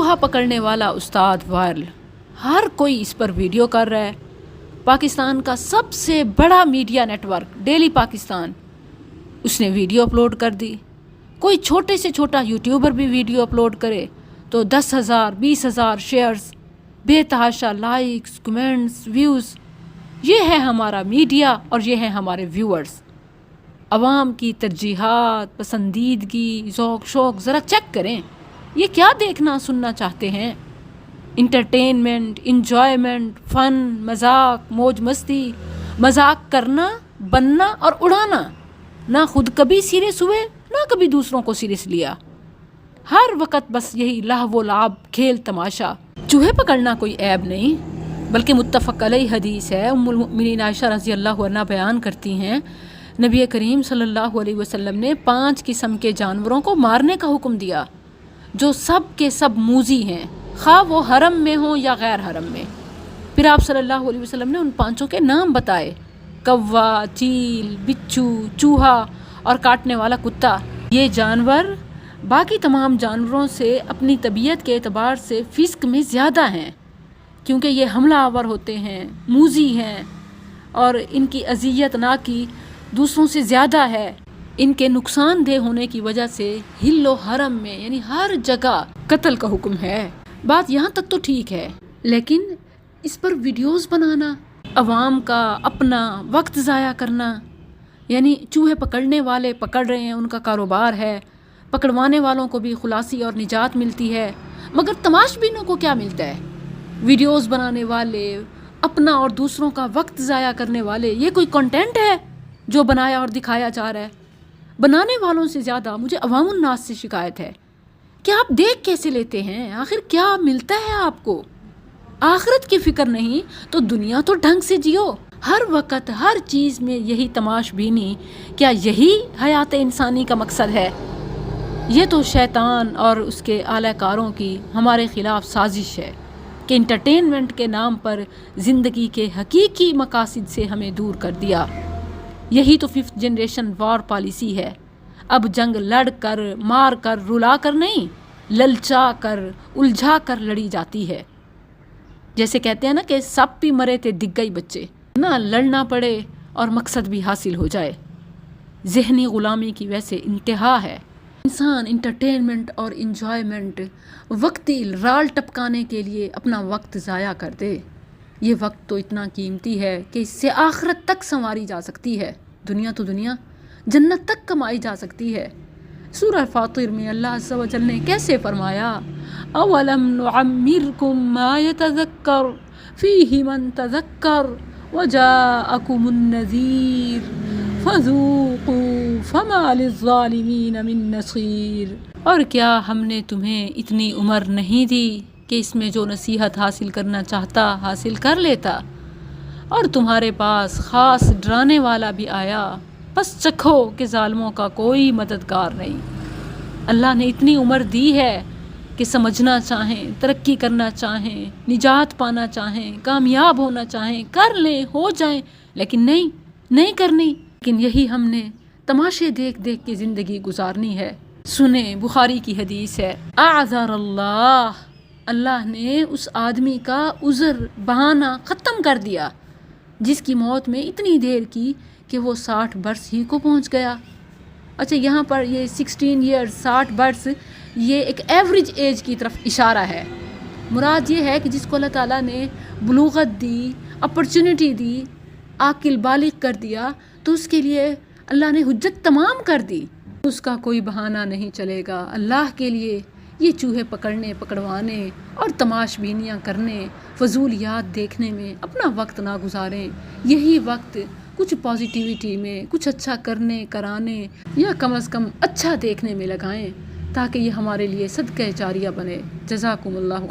چوہا پکڑنے والا استاد وائرل، ہر کوئی اس پر ویڈیو کر رہا ہے۔ پاکستان کا سب سے بڑا media network daily Pakistan, اس نے ویڈیو اپلوڈ کر دی۔ کوئی چھوٹے سے چھوٹا یوٹیوبر بھی ویڈیو اپلوڈ کرے تو 10,000 20,000 شیئرز، بے تحاشا لائکس، کمنٹس، ویوز۔ یہ ہے ہمارا میڈیا اور یہ ہیں ہمارے ویورز۔ عوام کی ترجیحات، پسندیدگی، ذوق شوق ذرا چیک کریں، یہ کیا دیکھنا سننا چاہتے ہیں؟ انٹرٹینمنٹ، انجوائمنٹ، فن، مذاق، موج مستی، مذاق کرنا، بننا اور اڑانا۔ نہ خود کبھی سیریس ہوئے نہ کبھی دوسروں کو سیریس لیا، ہر وقت بس یہی لہو و لعب، کھیل تماشا۔ چوہے پکڑنا کوئی عیب نہیں بلکہ متفق علیہ حدیث ہے۔ ام المؤمنین عائشہ رضی اللہ عنہا بیان کرتی ہیں، نبی کریم صلی اللہ علیہ وسلم نے 5 قسم کے جانوروں کو مارنے کا حکم دیا جو سب کے سب موذی ہیں، خواہ وہ حرم میں ہوں یا غیر حرم میں۔ پھر آپ صلی اللہ علیہ وسلم نے ان 5 کے نام بتائے: کوا، چیل، بچھو، چوہا اور کاٹنے والا کتا۔ یہ جانور باقی تمام جانوروں سے اپنی طبیعت کے اعتبار سے فسق میں زیادہ ہیں، کیونکہ یہ حملہ آور ہوتے ہیں، موذی ہیں اور ان کی اذیت ناکی دوسروں سے زیادہ ہے۔ ان کے نقصان دہ ہونے کی وجہ سے ہل و حرم میں یعنی ہر جگہ قتل کا حکم ہے۔ بات یہاں تک تو ٹھیک ہے، لیکن اس پر ویڈیوز بنانا، عوام کا اپنا وقت ضائع کرنا، یعنی چوہے پکڑنے والے پکڑ رہے ہیں، ان کا کاروبار ہے، پکڑوانے والوں کو بھی خلاصی اور نجات ملتی ہے، مگر تماش بینوں کو کیا ملتا ہے؟ ویڈیوز بنانے والے، اپنا اور دوسروں کا وقت ضائع کرنے والے، یہ کوئی کنٹینٹ ہے جو بنایا اور دکھایا جا رہا ہے؟ بنانے والوں سے زیادہ مجھے عوام الناس سے شکایت ہے کہ آپ دیکھ کیسے لیتے ہیں؟ آخر کیا ملتا ہے آپ کو؟ آخرت کی فکر نہیں تو دنیا تو ڈھنگ سے جیو۔ ہر وقت ہر چیز میں یہی تماش بینی، کیا یہی حیات انسانی کا مقصد ہے؟ یہ تو شیطان اور اس کے اعلی کاروں کی ہمارے خلاف سازش ہے کہ انٹرٹینمنٹ کے نام پر زندگی کے حقیقی مقاصد سے ہمیں دور کر دیا۔ یہی تو 5th جنریشن وار پالیسی ہے۔ اب جنگ لڑ کر، مار کر، رلا کر نہیں، للچا کر، الجھا کر لڑی جاتی ہے۔ جیسے کہتے ہیں نا کہ سب بھی مرے تھے دگ گئی بچے، نہ لڑنا پڑے اور مقصد بھی حاصل ہو جائے۔ ذہنی غلامی کی ویسے انتہا ہے۔ انسان انٹرٹینمنٹ اور انجوائمنٹ، وقتی رال ٹپکانے کے لیے اپنا وقت ضائع کر دے۔ یہ وقت تو اتنا قیمتی ہے کہ اس سے آخرت تک سنواری جا سکتی ہے، دنیا تو دنیا، جنت تک کمائی جا سکتی ہے۔ سورہ فاطر میں اللہ عز و جل نے کیسے فرمایا: اولم نعمرکم ما یتذکر فیہ من تذکر وجاءکم النذیر فذوقوا فما للظالمین من نصیر۔ اور کیا ہم نے تمہیں اتنی عمر نہیں دی کہ اس میں جو نصیحت حاصل کرنا چاہتا حاصل کر لیتا، اور تمہارے پاس خاص ڈرانے والا بھی آیا، بس چکھو کہ ظالموں کا کوئی مددگار نہیں۔ اللہ نے اتنی عمر دی ہے کہ سمجھنا چاہیں، ترقی کرنا چاہیں، نجات پانا چاہیں، کامیاب ہونا چاہیں، کر لیں، ہو جائیں، لیکن نہیں کرنی۔ لیکن یہی ہم نے تماشے دیکھ دیکھ کے زندگی گزارنی ہے۔ سنیں، بخاری کی حدیث ہے، اعذر اللہ نے اس آدمی کا عذر بہانہ ختم کر دیا جس کی موت میں اتنی دیر کی کہ وہ 60 برس ہی کو پہنچ گیا۔ اچھا، یہاں پر یہ 16 ایئرز 60 برس یہ ایک ایوریج ایج کی طرف اشارہ ہے۔ مراد یہ ہے کہ جس کو اللہ تعالیٰ نے بلوغت دی، اپرچونٹی دی، عاقل بالغ کر دیا، تو اس کے لیے اللہ نے حجت تمام کر دی، اس کا کوئی بہانہ نہیں چلے گا۔ اللہ کے لیے یہ چوہے پکڑنے، پکڑوانے اور تماش بینیاں کرنے، فضول یاد دیکھنے میں اپنا وقت نہ گزاریں۔ یہی وقت کچھ پازیٹیوٹی میں، کچھ اچھا کرنے کرانے یا کم از کم اچھا دیکھنے میں لگائیں، تاکہ یہ ہمارے لیے صدقہ جاریہ بنے۔ جزاکم اللہ۔